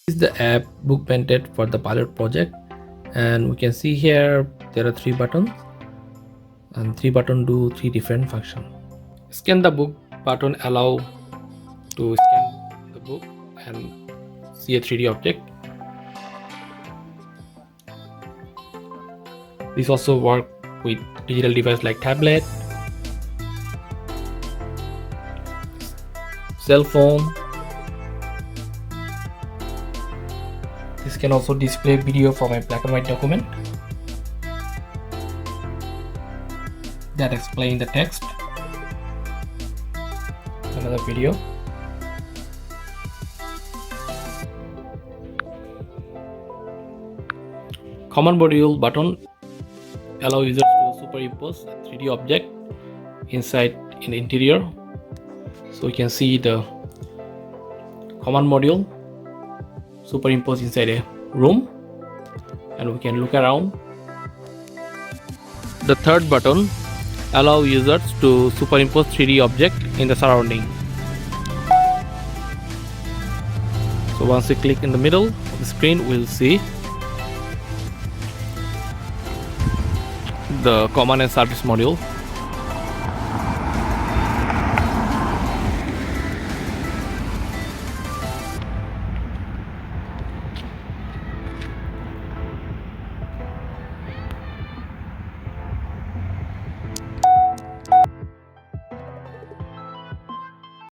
This is the app Bookmented for the pilot project, and we can see here there are 3 buttons, and 3 buttons do 3 different functions. Scan the book button allow to scan the book and see a 3D object. This also work with digital device like tablet, cell phone. This can also display video from a black and white document that explain the text. Another video. Command module button allow users to superimpose a 3D object inside in the interior. So you can see the command module superimposed inside a room, and we can look around. The third button allow users to superimpose 3D object in the surrounding. So once we click in the middle of the screen, we'll see the command and service module.